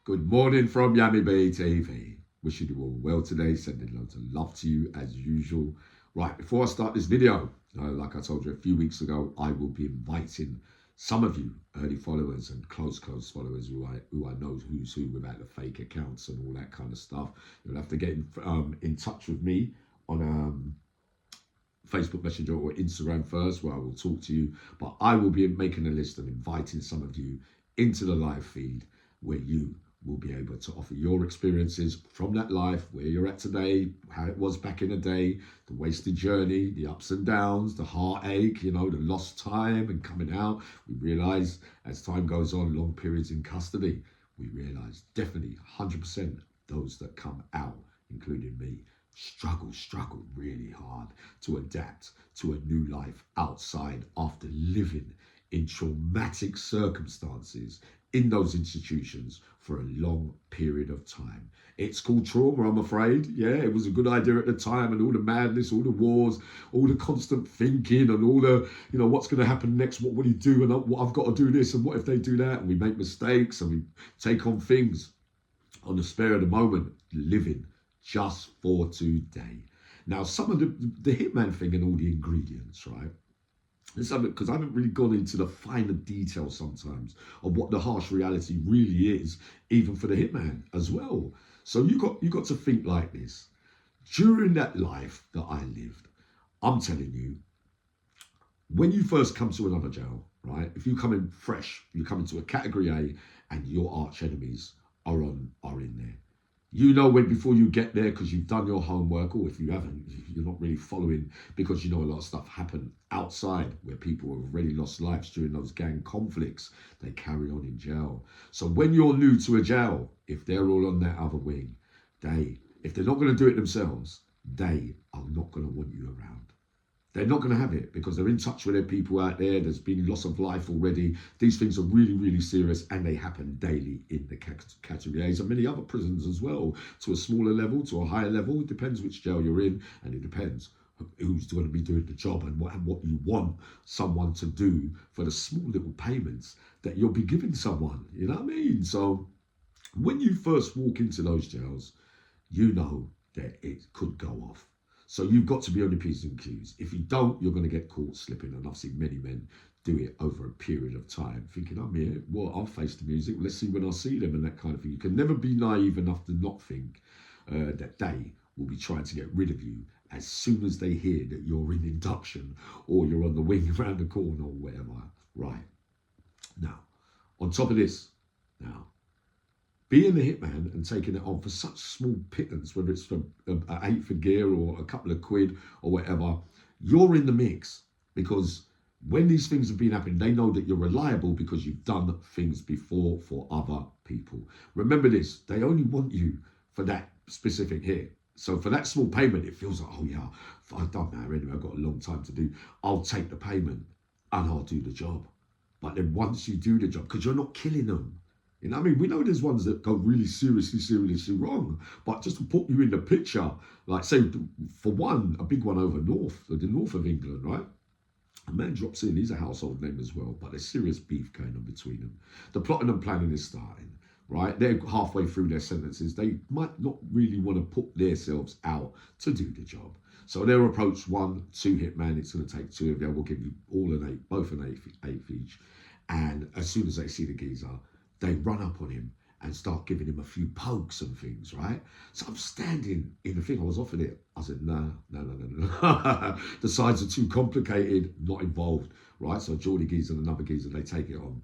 Good morning from Yami Bay TV. Wishing you all well today, sending loads of love to you as usual. Right, before I start this video, like I told you a few weeks ago, I will be inviting some of you early followers and close followers who I know who's who without the fake accounts and all that kind of stuff. You'll have to get in touch with me on Facebook Messenger or Instagram first, where I will talk to you. But I will be making a list and inviting some of you into the live feed where you will be able to offer your experiences from that life, where you're at today, how it was back in the day, the wasted journey, the ups and downs, the heartache, the lost time and coming out. We realise as time goes on, long periods in custody, we realise definitely 100% those that come out, including me, struggle really hard to adapt to a new life outside after living in traumatic circumstances in those institutions for a long period of time. It's called trauma, I'm afraid. Yeah, it was a good idea at the time, and all the madness, all the wars, all the constant thinking, and all the, what's going to happen next, what will he do, and what I've got to do this, and what if they do that, and we make mistakes, and we take on things on the spur of the moment, living just for today. Now, some of the hitman thing and all the ingredients, right? Because I haven't really gone into the finer details sometimes of what the harsh reality really is, even for the hitman as well. So you got to think like this. During that life that I lived, I'm telling you, when you first come to another jail, right? If you come in fresh, you come into a category A, and your arch enemies are in there. You know when before you get there, because you've done your homework, or if you haven't, you're not really following, because a lot of stuff happened outside where people have already lost lives during those gang conflicts. They carry on in jail. So when you're new to a jail, if they're all on that other wing, if they're not going to do it themselves, they are not going to want you around. They're not going to have it because they're in touch with their people out there. There's been loss of life already. These things are really, really serious, and they happen daily in the category A's and many other prisons as well, to a smaller level, to a higher level. It depends which jail you're in, and it depends who's going to be doing the job and what you want someone to do for the small little payments that you'll be giving someone. You know what I mean? So when you first walk into those jails, you know that it could go off. So you've got to be on your P's and Q's. If you don't, you're going to get caught slipping. And I've seen many men do it over a period of time, thinking, I'm here, well, I'll face the music. Let's see when I see them and that kind of thing. You can never be naive enough to not think that they will be trying to get rid of you as soon as they hear that you're in induction or you're on the wing around the corner or whatever. Right. Now, on top of this, being a hitman and taking it on for such small pittance, whether it's for an eighth of gear or a couple of quid or whatever, you're in the mix, because when these things have been happening, they know that you're reliable because you've done things before for other people. Remember this, they only want you for that specific hit. So for that small payment, it feels like, oh yeah, I've done that anyway, I've got a long time to do. I'll take the payment and I'll do the job. But then once you do the job, because you're not killing them, I mean, we know there's ones that go really seriously wrong, but just to put you in the picture, like say, for one, a big one over the north of England, right? A man drops in, he's a household name as well, but there's serious beef going on between them. The plotting and planning is starting, right? They're halfway through their sentences. They might not really want to put themselves out to do the job. So they'll approach 1, 2 hitman, it's going to take 2 of them, we'll give you all both an eighth each. And as soon as they see the geezer, they run up on him and start giving him a few pokes and things, right? So I'm standing in the thing, I was offered it. I said, no. The sides are too complicated, not involved, right? So Geordie geezer and another geezer, they take it on.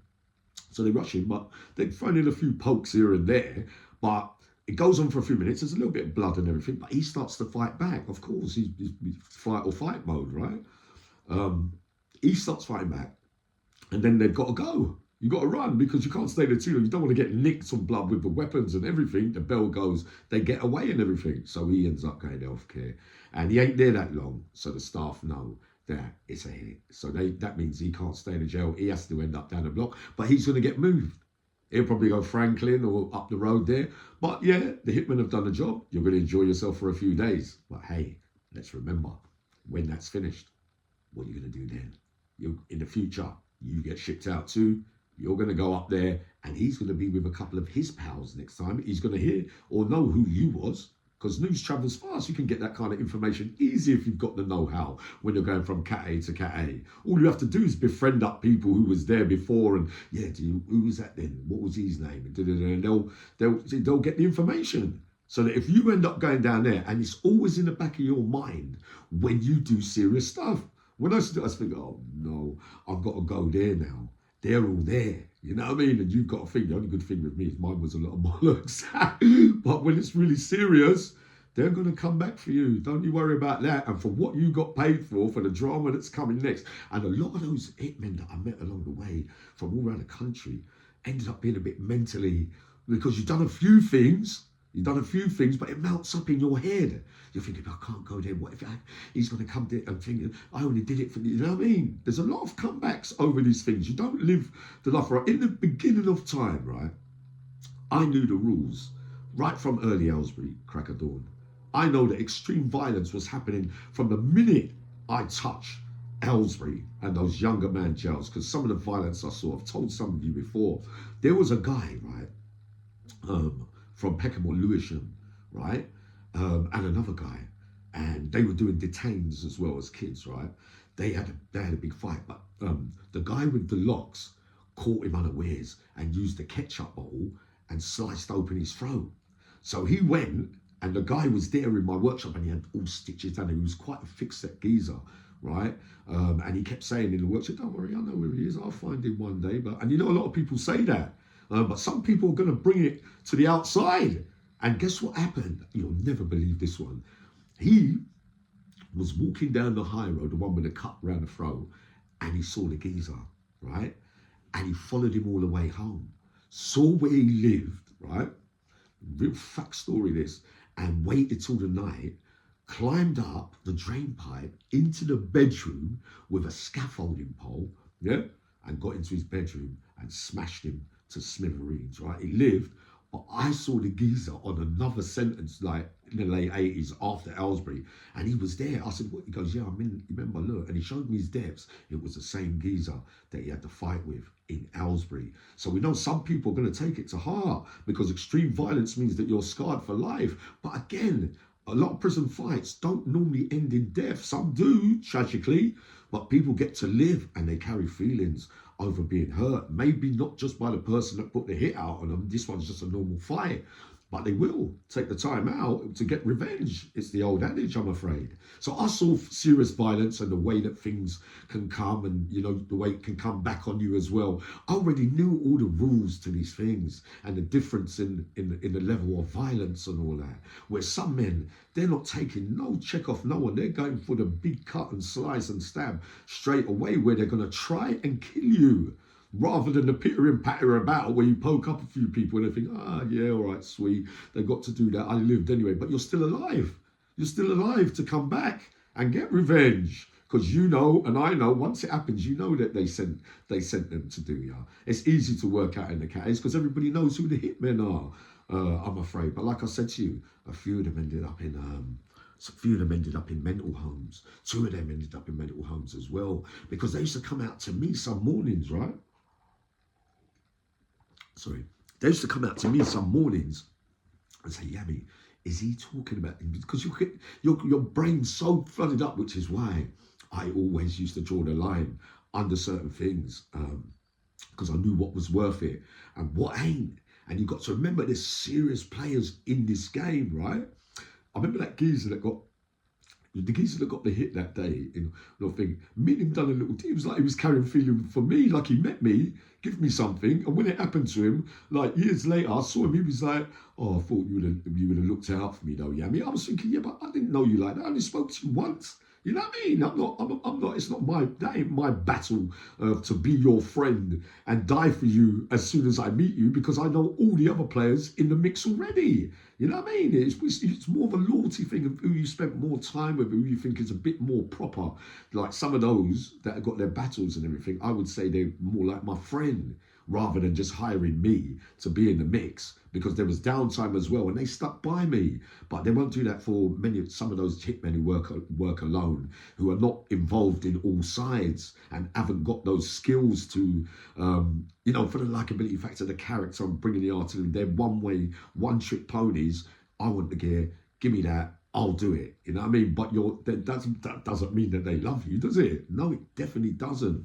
So they rush him, but they've thrown in a few pokes here and there, but it goes on for a few minutes. There's a little bit of blood and everything, but he starts to fight back. Of course, he's fight or fight mode, right? He starts fighting back, and then they've got to go. You got to run because you can't stay there too long. You don't want to get nicked on blood with the weapons and everything. The bell goes, they get away and everything. So he ends up going to healthcare, and he ain't there that long. So the staff know that it's a hit. So that means he can't stay in the jail. He has to end up down the block, but he's going to get moved. He'll probably go Franklin or up the road there. But yeah, the hitmen have done the job. You're going to enjoy yourself for a few days. But hey, let's remember, when that's finished, what are you going to do then? In the future, you get shipped out too. You're going to go up there and he's going to be with a couple of his pals next time. He's going to hear or know who you was, because news travels fast. You can get that kind of information easy if you've got the know-how when you're going from cat A to cat A. All you have to do is befriend up people who was there before, and yeah, who was that then? What was his name? And they'll get the information. So that if you end up going down there, and it's always in the back of your mind when you do serious stuff. When I think, oh no, I've got to go there now. They're all there, you know what I mean? And you've got to think, the only good thing with me is mine was a lot of bollocks. But when it's really serious, they're going to come back for you. Don't you worry about that. And for what you got paid for the drama that's coming next. And a lot of those hitmen that I met along the way from all around the country ended up being a bit mentally, because you've done a few things, but it mounts up in your head. You're thinking, I can't go there. What if he's going to come there and think, I only did it for, you know what I mean? There's a lot of comebacks over these things. You don't live the life right. In the beginning of time, right, I knew the rules right from early Aylesbury, crack of dawn. I know that extreme violence was happening from the minute I touched Aylesbury and those younger man jails, because some of the violence I saw, I've told some of you before. There was a guy, right, from Peckham or Lewisham, right? And another guy, and they were doing detains as well as kids, right? They had a big fight, but the guy with the locks caught him unawares and used the ketchup bottle and sliced open his throat. So he went, and the guy was there in my workshop, and he had all stitches done. He was quite a thick-set geezer, right? And he kept saying in the workshop, don't worry, I know where he is. I'll find him one day. And you know, a lot of people say that. But some people are going to bring it to the outside. And guess what happened? You'll never believe this one. He was walking down the high road, the one with the cut round the throat, and he saw the geezer, right? And he followed him all the way home. Saw where he lived, right? Real fact story this. And waited till the night, climbed up the drain pipe into the bedroom with a scaffolding pole, yeah? And got into his bedroom and smashed him to smithereens, right? He lived, but I saw the geezer on another sentence, like in the late 80s after Aylesbury, and he was there. I said, what? He goes, yeah, I mean, remember, look, and he showed me his depths. It was the same geezer that he had to fight with in Aylesbury. So we know some people are going to take it to heart, because extreme violence means that you're scarred for life. But again, a lot of prison fights don't normally end in death. Some do, tragically, but people get to live, and they carry feelings over being hurt. Maybe not just by the person that put the hit out on them. This one's just a normal fight. But they will take the time out to get revenge. It's the old adage, I'm afraid. So I saw serious violence and the way that things can come, and, you know, the way it can come back on you as well. I already knew all the rules to these things and the difference in the level of violence and all that. Where some men, they're not taking no check off no one. They're going for the big cut and slice and stab straight away, where they're going to try and kill you, rather than the pitter and patter about where you poke up a few people and they think, yeah, all right, sweet, they got to do that, I lived anyway. But you're still alive. You're still alive to come back and get revenge. Because you know, and I know, once it happens, you know that they sent them to do you. It's easy to work out in the case because everybody knows who the hitmen are, I'm afraid. But like I said to you, a few of them ended up in mental homes. 2 of them ended up in mental homes as well, because they used to come out to me some mornings, right? They used to come out to me some mornings and say, Yami, is he talking about him? Because your brain's so flooded up, which is why I always used to draw the line under certain things, because I knew what was worth it and what ain't. And you've got to remember, there's serious players in this game, right? I remember that geezer that got the hit that day, and I think, me and him done a little, it was like he was carrying feeling for me, like he met me, give me something. And when it happened to him, like years later, I saw him, he was like, oh, I thought you would have looked out for me though, Yami. I was thinking, yeah, but I didn't know you like that. I only spoke to you once. You know what I mean? I'm not, it's not that ain't my battle to be your friend and die for you as soon as I meet you, because I know all the other players in the mix already. You know what I mean? It's more of a loyalty thing of who you spent more time with, who you think is a bit more proper. Like some of those that have got their battles and everything, I would say they're more like my friend. rather than just hiring me to be in the mix, because there was downtime as well and they stuck by me. But they won't do that for some of those hitmen who work alone, who are not involved in all sides and haven't got those skills to, for the likability factor, the character, and bringing the art in. They're one way, one trick ponies. I want the gear, give me that, I'll do it. You know what I mean? But that doesn't mean that they love you, does it? No, it definitely doesn't.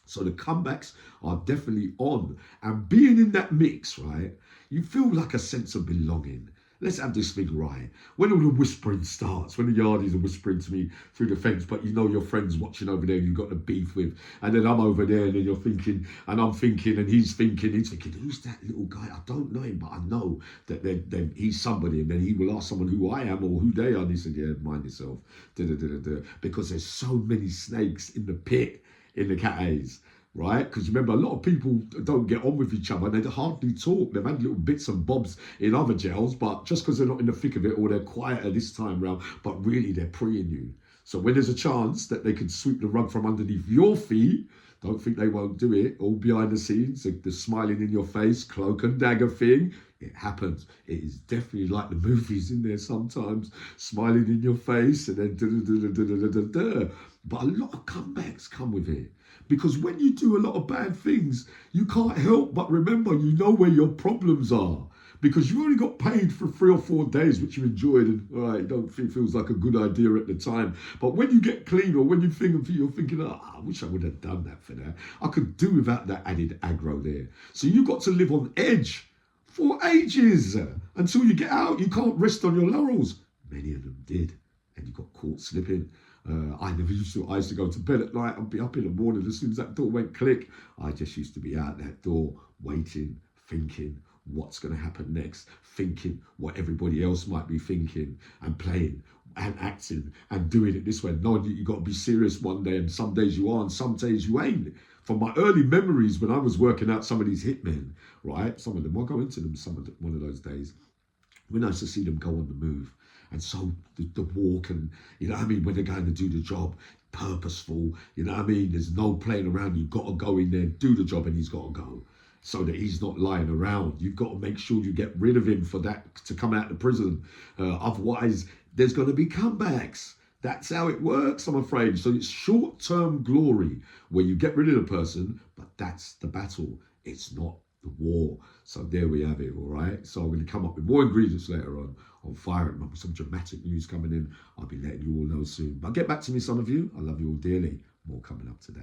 So the comebacks are definitely on. And being in that mix, right, you feel like a sense of belonging. Let's have this thing right. When all the whispering starts, when the yardies are whispering to me through the fence, but you know your friend's watching over there, you've got the beef with, and then I'm over there, and then you're thinking, and I'm thinking, and he's thinking, who's that little guy? I don't know him, but I know that then he's somebody, and then he will ask someone who I am or who they are, and he said, yeah, mind yourself, because there's so many snakes in the pit, in the cat A's. Right? Because remember, a lot of people don't get on with each other and they hardly talk. They've had little bits and bobs in other jails, but just because they're not in the thick of it, or they're quieter this time round, but really they're preying you. So when there's a chance that they can sweep the rug from underneath your feet, don't think they won't do it. All behind the scenes, the smiling in your face, cloak and dagger thing, it happens. It is definitely like the movies in there sometimes, smiling in your face and then But a lot of comebacks come with it. Because when you do a lot of bad things, you can't help but remember, you know where your problems are. Because you only got paid for 3 or 4 days, which you enjoyed, and it don't feels like a good idea at the time. But when you get clean, or when you're thinking, I wish I would have done that for that. I could do without that added aggro there. So you got to live on edge for ages. Until you get out, you can't rest on your laurels. Many of them did, and you got caught slipping. I used to go to bed at night and be up in the morning as soon as that door went click. I just used to be out that door waiting, thinking what's going to happen next, thinking what everybody else might be thinking, and playing and acting and doing it this way, knowing that you got to be serious one day, and some days you are and some days you ain't. From my early memories when I was working out some of these hitmen, right, some of them, I'll go into them one of those days, when I used to see them go on the move. And so the walk, and you know what I mean, when they're going to do the job, purposeful, you know what I mean, there's no playing around. You've got to go in there, do the job, and he's got to go, so that he's not lying around. You've got to make sure you get rid of him for that to come out of prison. Otherwise, there's going to be comebacks. That's how it works, I'm afraid. So it's short-term glory where you get rid of the person, but that's the battle. It's not the war. So there we have it, all right? So I'm going to come up with more ingredients later on Fire and some dramatic news coming in. I'll be letting you all know soon. But get back to me, some of you. I love you all dearly. More coming up today.